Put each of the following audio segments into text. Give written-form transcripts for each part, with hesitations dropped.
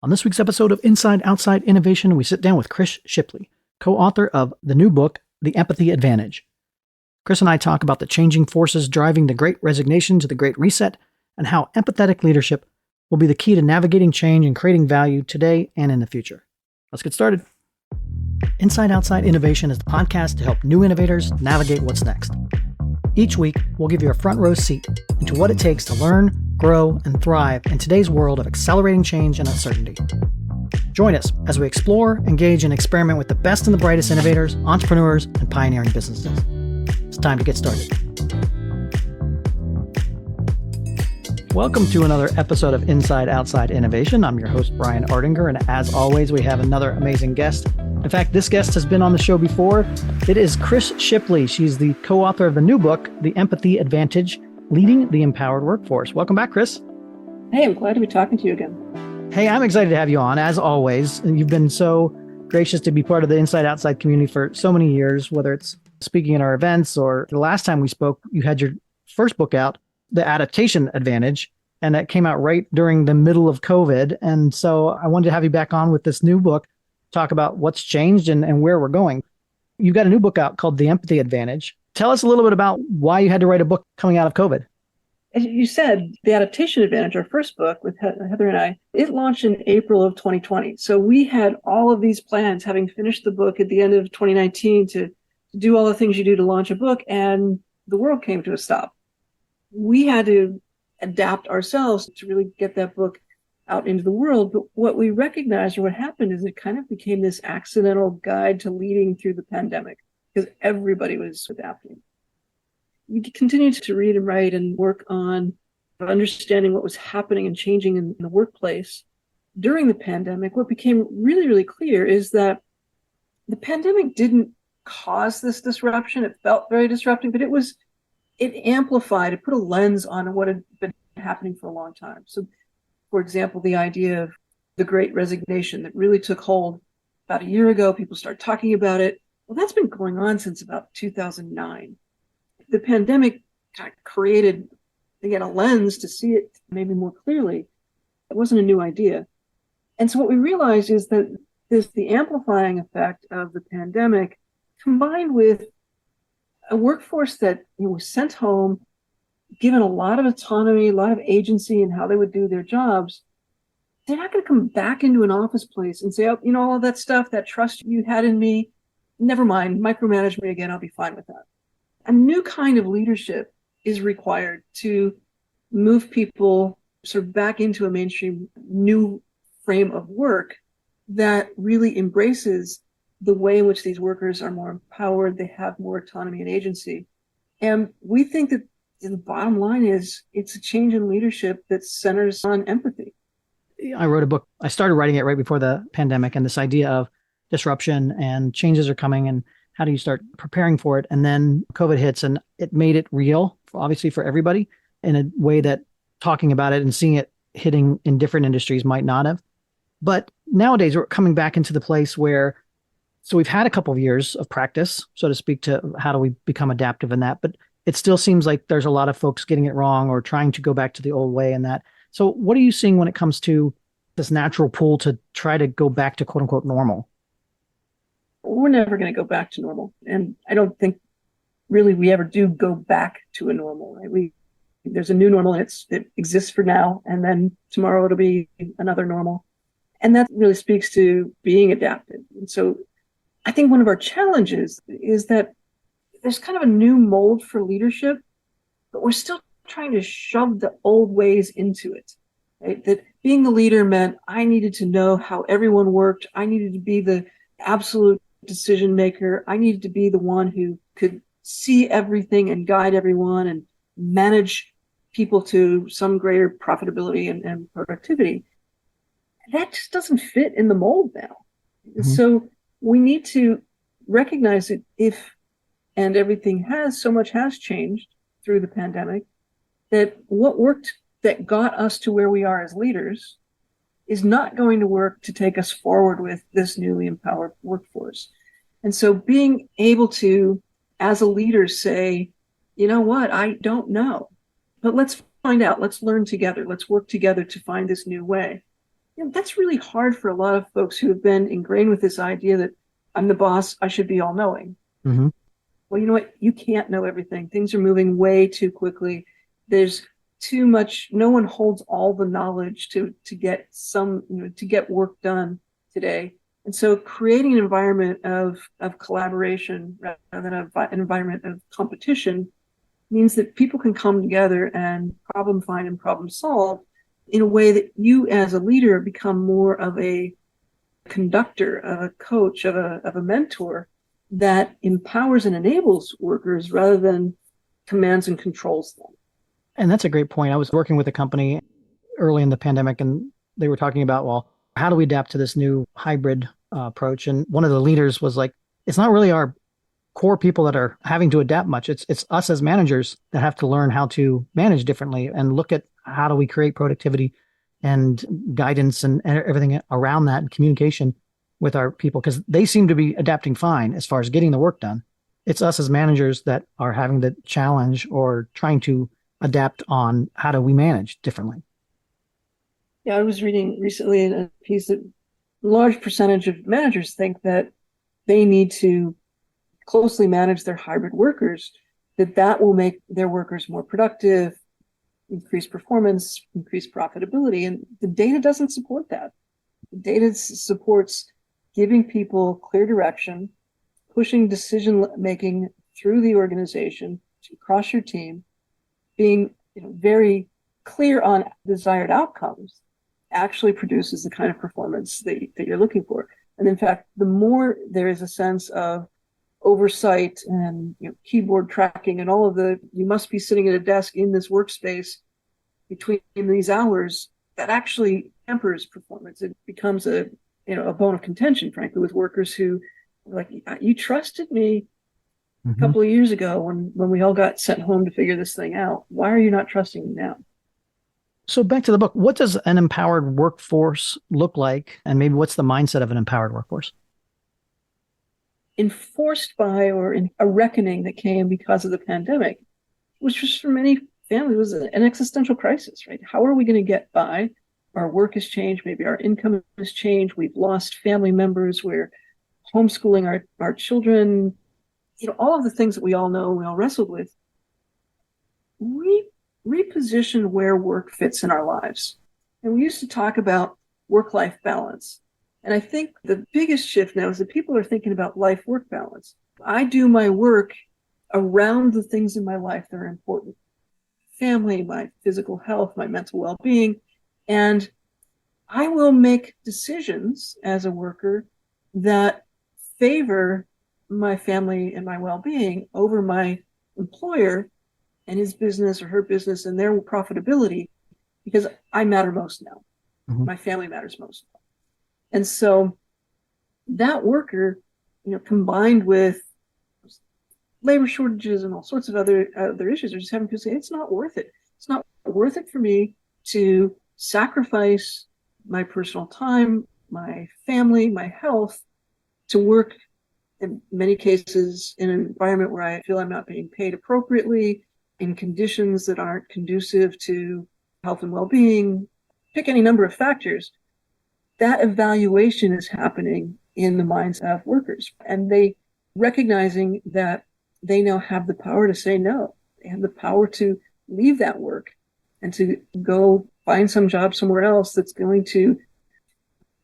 On this week's episode of Inside Outside Innovation, we sit down with Chris Shipley, co-author of the new book, The Empathy Advantage. Chris and I talk about the changing forces driving the Great Resignation to the Great Reset and how empathetic leadership will be the key to navigating change and creating value today and in the future. Let's get started. Inside Outside Innovation is the podcast to help new innovators navigate what's next. Each week, we'll give you a front row seat into what it takes to learn, grow, and thrive in today's world of accelerating change and uncertainty. Join us as we explore, engage, and experiment with the best and the brightest innovators, entrepreneurs, and pioneering businesses. It's time to get started. Welcome to another episode of Inside Outside Innovation. I'm your host, Brian Ardinger, and as always, we have another amazing guest. In fact, this guest has been on the show before. It is Chris Shipley. She's the co-author of the new book, The Empathy Advantage, Leading the Empowered Workforce. Welcome back, Chris. Hey, I'm glad to be talking to you again. Hey, I'm excited to have you on, as always. You've been so gracious to be part of the Inside Outside community for so many years, whether it's speaking at our events or the last time we spoke, you had your first book out, The Adaptation Advantage, and that came out right during the middle of COVID. And so I wanted to have you back on with this new book, talk about what's changed and where we're going. You've got a new book out called The Empathy Advantage. Tell us a little bit about why you had to write a book coming out of COVID. As you said, The Adaptation Advantage, our first book with Heather and I, it launched in April of 2020. So we had all of these plans, having finished the book at the end of 2019 to do all the things you do to launch a book, and the world came to a stop. We had to adapt ourselves to really get that book out into the world. But what we recognized, or what happened, is it kind of became this accidental guide to leading through the pandemic because everybody was adapting. We continued to read and write and work on understanding what was happening and changing in the workplace during the pandemic. What became really, really clear is that the pandemic didn't cause this disruption. It felt very disrupting, but it amplified, it put a lens on what had been happening for a long time. So, for example, the idea of the Great Resignation that really took hold about a year ago, people started talking about it. Well, that's been going on since about 2009. The pandemic kind of created, again, a lens to see it maybe more clearly. It wasn't a new idea. And so what we realized is that the amplifying effect of the pandemic combined with a workforce that was sent home, given a lot of autonomy, a lot of agency in how they would do their jobs, they're not going to come back into an office place and say, oh, all of that stuff, that trust you had in me, never mind, micromanage me again, I'll be fine with that. A new kind of leadership is required to move people sort of back into a mainstream new frame of work that really embraces the way in which these workers are more empowered, they have more autonomy and agency. And we think that the bottom line is it's a change in leadership that centers on empathy. I wrote a book. I started writing it right before the pandemic, and this idea of disruption and changes are coming and how do you start preparing for it? And then COVID hits and it made it real, obviously for everybody, in a way that talking about it and seeing it hitting in different industries might not have. But nowadays we're coming back into the place where, so we've had a couple of years of practice, so to speak, to how do we become adaptive in that. But it still seems like there's a lot of folks getting it wrong or trying to go back to the old way in that. So what are you seeing when it comes to this natural pull to try to go back to quote unquote normal? We're never going to go back to normal. And I don't think really we ever do go back to a normal, right? There's a new normal and it exists for now. And then tomorrow it'll be another normal. And that really speaks to being adapted. And so I think one of our challenges is that there's kind of a new mold for leadership, but we're still trying to shove the old ways into it, right? That being the leader meant I needed to know how everyone worked. I needed to be the absolute decision maker. I needed to be the one who could see everything and guide everyone and manage people to some greater profitability and productivity. That just doesn't fit in the mold now. Mm-hmm. So we need to recognize that and everything so much has changed through the pandemic, that what worked that got us to where we are as leaders is not going to work to take us forward with this newly empowered workforce. And so being able to, as a leader, say, you know what, I don't know, but let's find out. Let's learn together. Let's work together to find this new way. that's really hard for a lot of folks who have been ingrained with this idea that I'm the boss, I should be all knowing. Mm-hmm. Well, you know what? You can't know everything. Things are moving way too quickly. There's too much. No one holds all the knowledge to get to get work done today. And so creating an environment of collaboration rather than an environment of competition means that people can come together and problem find and problem solve in a way that you as a leader become more of a conductor, of a coach, of a mentor that empowers and enables workers rather than commands and controls them. And that's a great point. I was working with a company early in the pandemic, and they were talking about, well, how do we adapt to this new hybrid approach? And one of the leaders was like, it's not really our core people that are having to adapt much. It's us as managers that have to learn how to manage differently and look at how do we create productivity and guidance and everything around that and communication with our people, because they seem to be adapting fine as far as getting the work done. It's us as managers that are having the challenge or trying to adapt on how do we manage differently. Yeah, I was reading recently in a piece that a large percentage of managers think that they need to closely manage their hybrid workers, that will make their workers more productive, increase performance, increase profitability. And the data doesn't support that. The data supports giving people clear direction, pushing decision making through the organization across your team, being very clear on desired outcomes actually produces the kind of performance that you're looking for. And in fact, the more there is a sense of oversight and keyboard tracking and all of you must be sitting at a desk in this workspace between these hours, that actually tempers performance. It becomes a bone of contention, frankly, with workers who like, you trusted me a couple of years ago when we all got sent home to figure this thing out. Why are you not trusting me now? So back to the book, what does an empowered workforce look like? And maybe what's the mindset of an empowered workforce? Enforced by or in a reckoning that came because of the pandemic, which was for many families was an existential crisis, right? How are we going to get by? Our work has changed. Maybe our income has changed. We've lost family members. We're homeschooling our children. All of the things that we all know, we all wrestled with. Reposition where work fits in our lives. And we used to talk about work-life balance. And I think the biggest shift now is that people are thinking about life-work balance. I do my work around the things in my life that are important. Family, my physical health, my mental well-being. And I will make decisions as a worker that favor my family and my well-being over my employer and his business or her business and their profitability, because I matter most now. Mm-hmm. My family matters most now. And so that worker, combined with labor shortages and all sorts of other issues, are just having to say, it's not worth it. It's not worth it for me to sacrifice my personal time, my family, my health to work in many cases in an environment where I feel I'm not being paid appropriately, in conditions that aren't conducive to health and well-being. Pick any number of factors. That evaluation is happening in the minds of workers, and they recognizing that they now have the power to say no. They have the power to leave that work and to go find some job somewhere else that's going to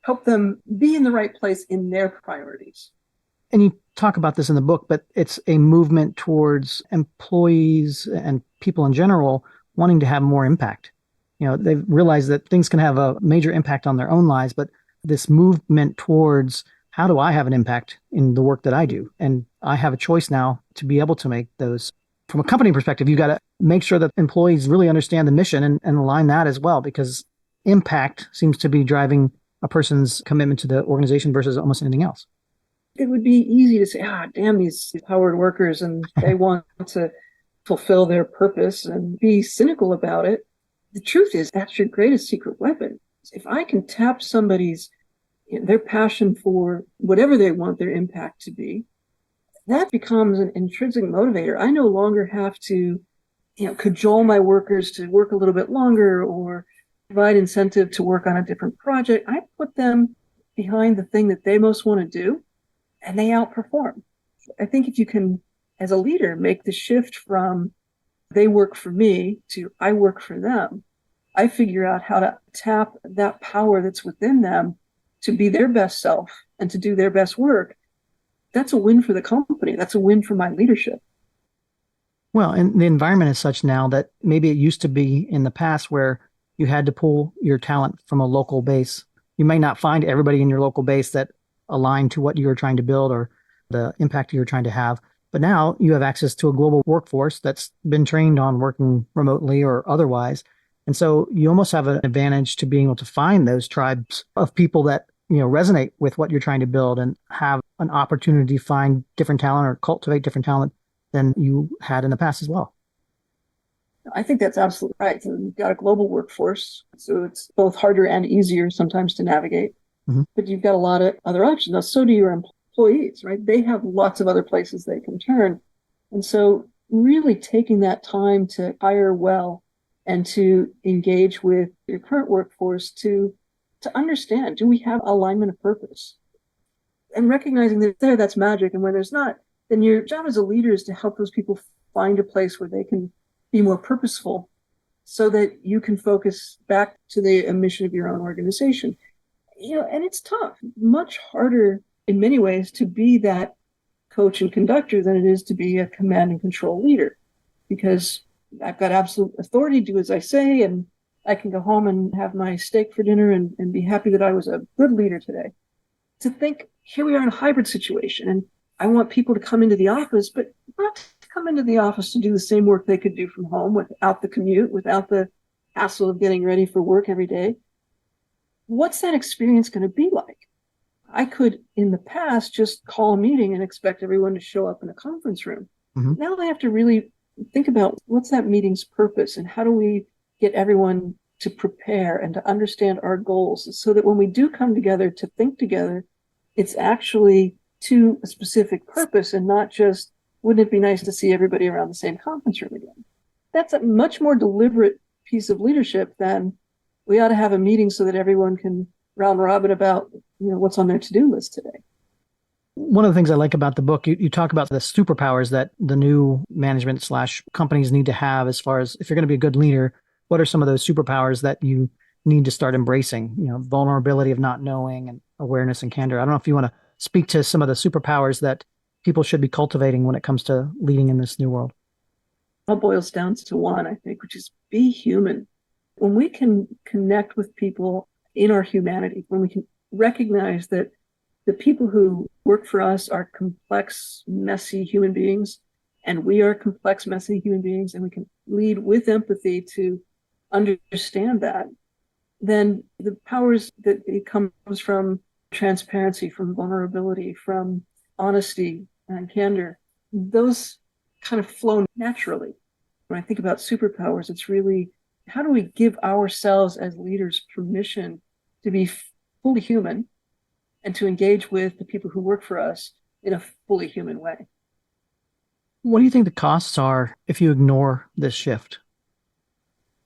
help them be in the right place in their priorities. And you talk about this in the book, but it's a movement towards employees and people in general wanting to have more impact. They've realized that things can have a major impact on their own lives, but this movement towards how do I have an impact in the work that I do? And I have a choice now to be able to make those. From a company perspective, you got to make sure that employees really understand the mission and align that as well, because impact seems to be driving a person's commitment to the organization versus almost anything else. It would be easy to say, damn these empowered workers, and they want to fulfill their purpose and be cynical about it. The truth is that's your greatest secret weapon. If I can tap somebody's, their passion for whatever they want their impact to be, that becomes an intrinsic motivator. I no longer have to, cajole my workers to work a little bit longer or provide incentive to work on a different project. I put them behind the thing that they most want to do, and they outperform. I think if you can, as a leader, make the shift from they work for me to I work for them, I figure out how to tap that power that's within them to be their best self and to do their best work. That's a win for the company. That's a win for my leadership. Well, and the environment is such now that maybe it used to be in the past where you had to pull your talent from a local base. You may not find everybody in your local base that aligned to what you were trying to build or the impact you're trying to have. But now you have access to a global workforce that's been trained on working remotely or otherwise. And so you almost have an advantage to being able to find those tribes of people that, resonate with what you're trying to build and have an opportunity to find different talent or cultivate different talent than you had in the past as well. I think that's absolutely right. So you've got a global workforce, so it's both harder and easier sometimes to navigate. Mm-hmm. But you've got a lot of other options. Now, so do your employees, right? They have lots of other places they can turn. And so really taking that time to hire well and to engage with your current workforce to understand, do we have alignment of purpose? And recognizing that that's magic. And when there's not, then your job as a leader is to help those people find a place where they can be more purposeful so that you can focus back to the mission of your own organization. And it's tough, much harder in many ways to be that coach and conductor than it is to be a command and control leader, because I've got absolute authority, do as I say, and I can go home and have my steak for dinner and be happy that I was a good leader today. To think, here we are in a hybrid situation, and I want people to come into the office, but not to come into the office to do the same work they could do from home without the commute, without the hassle of getting ready for work every day. What's that experience going to be like? I could, in the past, just call a meeting and expect everyone to show up in a conference room. Mm-hmm. Now I have to really think about what's that meeting's purpose and how do we get everyone to prepare and to understand our goals so that when we do come together to think together, it's actually to a specific purpose and not just, wouldn't it be nice to see everybody around the same conference room again? That's a much more deliberate piece of leadership than we ought to have a meeting so that everyone can round robin about, what's on their to-do list today. One of the things I like about the book, you talk about the superpowers that the new management / companies need to have as far as if you're going to be a good leader, what are some of those superpowers that you need to start embracing? Vulnerability of not knowing and awareness and candor. I don't know if you want to speak to some of the superpowers that people should be cultivating when it comes to leading in this new world. It all boils down to one, I think, which is be human. When we can connect with people in our humanity, when we can recognize that the people who work for us are complex, messy human beings, and we are complex, messy human beings, and we can lead with empathy to understand that, then the powers that it comes from transparency, from vulnerability, from honesty and candor, those kind of flow naturally. When I think about superpowers, it's really how do we give ourselves as leaders permission to be fully human and to engage with the people who work for us in a fully human way. What do you think the costs are if you ignore this shift?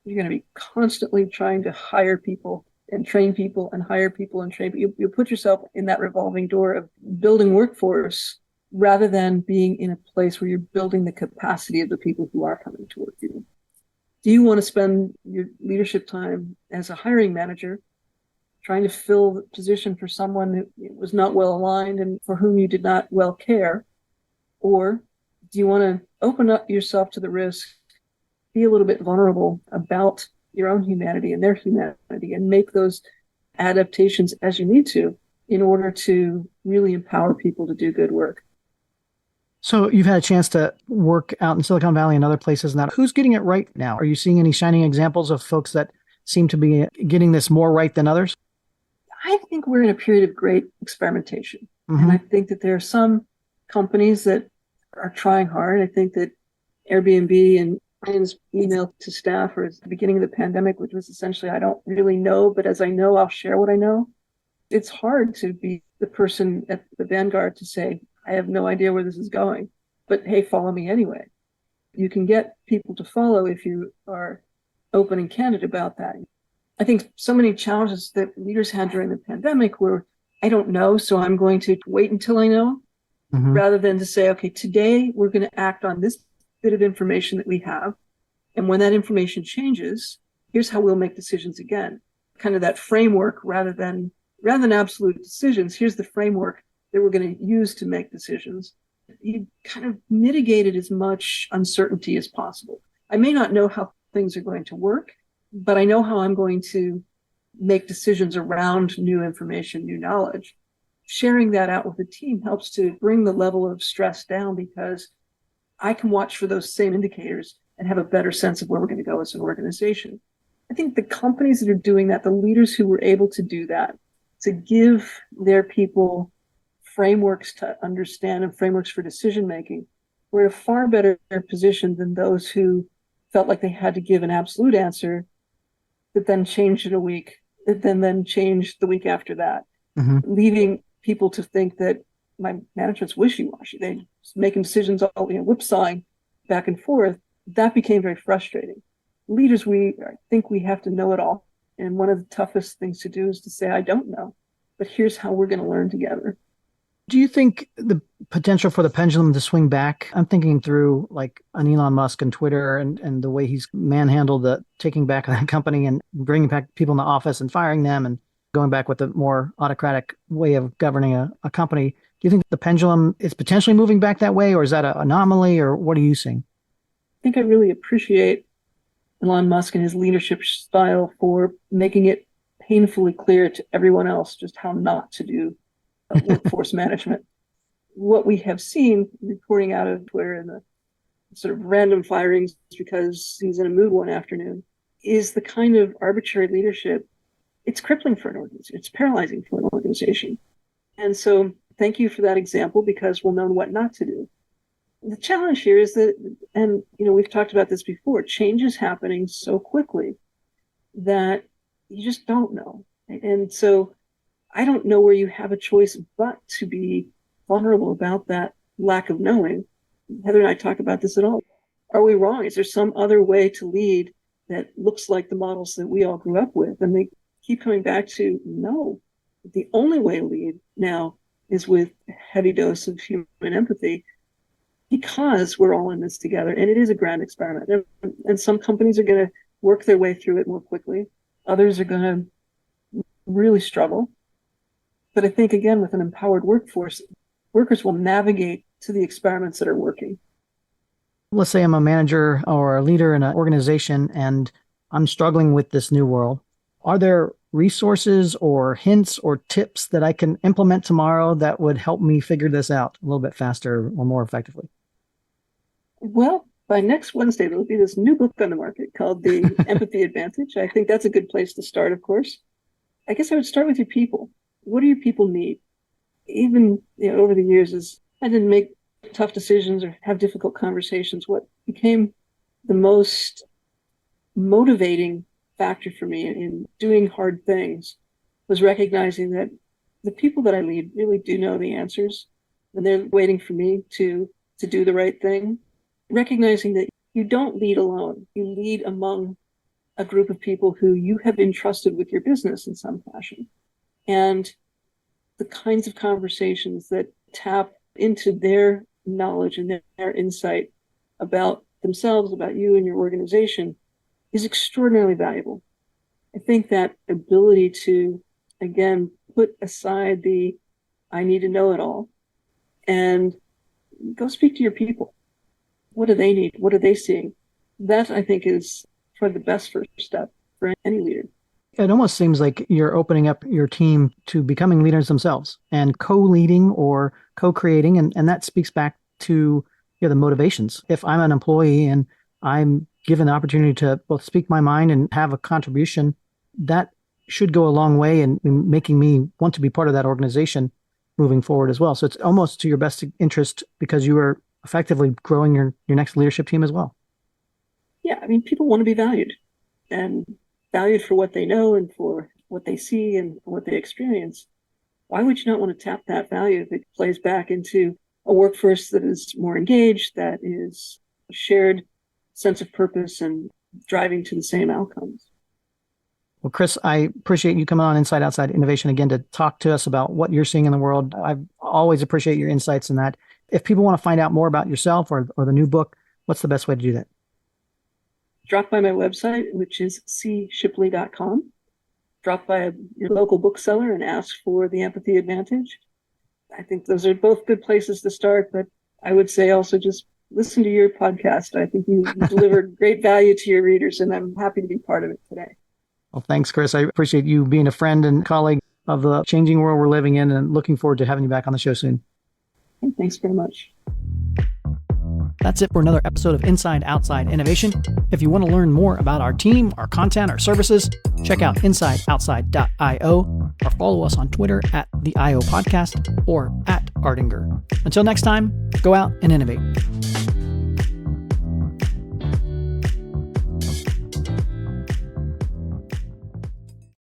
You're going to be constantly trying to hire people and train people and hire people and train people. You put yourself in that revolving door of building workforce rather than being in a place where you're building the capacity of the people who are coming to work for you. Do you want to spend your leadership time as a hiring manager trying to fill the position for someone who was not well aligned and for whom you did not well care? Or do you want to open up yourself to the risk, be a little bit vulnerable about your own humanity and their humanity, and make those adaptations as you need to in order to really empower people to do good work? So you've had a chance to work out in Silicon Valley and other places now. Who's getting it right now? Are you seeing any shining examples of folks that seem to be getting this more right than others? I think we're in a period of great experimentation. Mm-hmm. And I think that there are some companies that are trying hard. I think that Airbnb and Ryan's email to staff or at the beginning of the pandemic, which was essentially, I don't really know, but as I know, I'll share what I know. It's hard to be the person at the vanguard to say, I have no idea where this is going, but hey, follow me anyway. You can get people to follow if you are open and candid about that. I think so many challenges that leaders had during the pandemic were, I don't know, so I'm going to wait until I know, rather than to say, okay, today we're going to act on this bit of information that we have. And when that information changes, here's how we'll make decisions again. Kind of that framework rather than absolute decisions. Here's the framework that we're going to use to make decisions. You kind of mitigated as much uncertainty as possible. I may not know how things are going to work, but I know how I'm going to make decisions around new information, new knowledge. Sharing that out with the team helps to bring the level of stress down because I can watch for those same indicators and have a better sense of where we're going to go as an organization. I think the companies that are doing that, the leaders who were able to do that, to give their people frameworks to understand and frameworks for decision making, were in a far better position than those who felt like they had to give an absolute answer that then changed in a week, that then changed the week after that, leaving people to think that my management's wishy-washy. They're making decisions all, whipsawing back and forth. That became very frustrating. Leaders, I think we have to know it all. And one of the toughest things to do is to say, I don't know, but here's how we're going to learn together. Do you think the potential for the pendulum to swing back? I'm thinking through like an Elon Musk and Twitter and the way he's manhandled the taking back that company and bringing back people in the office and firing them and going back with a more autocratic way of governing a company. Do you think the pendulum is potentially moving back that way, or is that an anomaly, or what are you seeing? I think I really appreciate Elon Musk and his leadership style for making it painfully clear to everyone else just how not to do workforce management. What we have seen reporting out of Twitter and the sort of random firings because he's in a mood one afternoon is the kind of arbitrary leadership. It's crippling for an organization. It's paralyzing for an organization. And so thank you for that example because we'll know what not to do. The challenge here is that, and we've talked about this before, change is happening so quickly that you just don't know. And so I don't know where you have a choice but to be vulnerable about that lack of knowing. Heather and I talk about this at all. Are we wrong? Is there some other way to lead that looks like the models that we all grew up with? And they keep coming back to no. The only way to lead now is with a heavy dose of human empathy because we're all in this together. And it is a grand experiment. And some companies are going to work their way through it more quickly. Others are going to really struggle. But I think, again, with an empowered workforce, workers will navigate to the experiments that are working. Let's say I'm a manager or a leader in an organization and I'm struggling with this new world. Are there resources or hints or tips that I can implement tomorrow that would help me figure this out a little bit faster or more effectively? Well, by next Wednesday, there will be this new book on the market called The Empathy Advantage. I think that's a good place to start, of course. I guess I would start with your people. What do your people need? Even over the years, as I didn't make tough decisions or have difficult conversations, what became the most motivating factor for me in doing hard things was recognizing that the people that I lead really do know the answers, and they're waiting for me to do the right thing. Recognizing that you don't lead alone, you lead among a group of people who you have entrusted with your business in some fashion. And the kinds of conversations that tap into their knowledge and their insight about themselves, about you and your organization is extraordinarily valuable. I think that ability to, again, put aside the I need to know it all and go speak to your people. What do they need? What are they seeing? That, I think, is probably the best first step for any leader. It almost seems like you're opening up your team to becoming leaders themselves and co-leading or co-creating. And that speaks back to the motivations. If I'm an employee and I'm given the opportunity to both speak my mind and have a contribution, that should go a long way in making me want to be part of that organization moving forward as well. So it's almost to your best interest because you are effectively growing your next leadership team as well. Yeah, I mean, people want to be valued and valued for what they know and for what they see and what they experience. Why would you not want to tap that value if it plays back into a workforce that is more engaged, that is a shared sense of purpose and driving to the same outcomes? Well, Chris, I appreciate you coming on Inside Outside Innovation again to talk to us about what you're seeing in the world. I always appreciate your insights in that. If people want to find out more about yourself or the new book, what's the best way to do that? Drop by my website, which is cshipley.com. Drop by your local bookseller and ask for The Empathy Advantage. I think those are both good places to start, but I would say also just listen to your podcast. I think you deliver great value to your readers, and I'm happy to be part of it today. Well, thanks, Chris. I appreciate you being a friend and colleague of the changing world we're living in, and looking forward to having you back on the show soon. Thanks very much. That's it for another episode of Inside Outside Innovation. If you want to learn more about our team, our content, our services, check out insideoutside.io or follow us on Twitter at the IO Podcast or at Ardinger. Until next time, go out and innovate.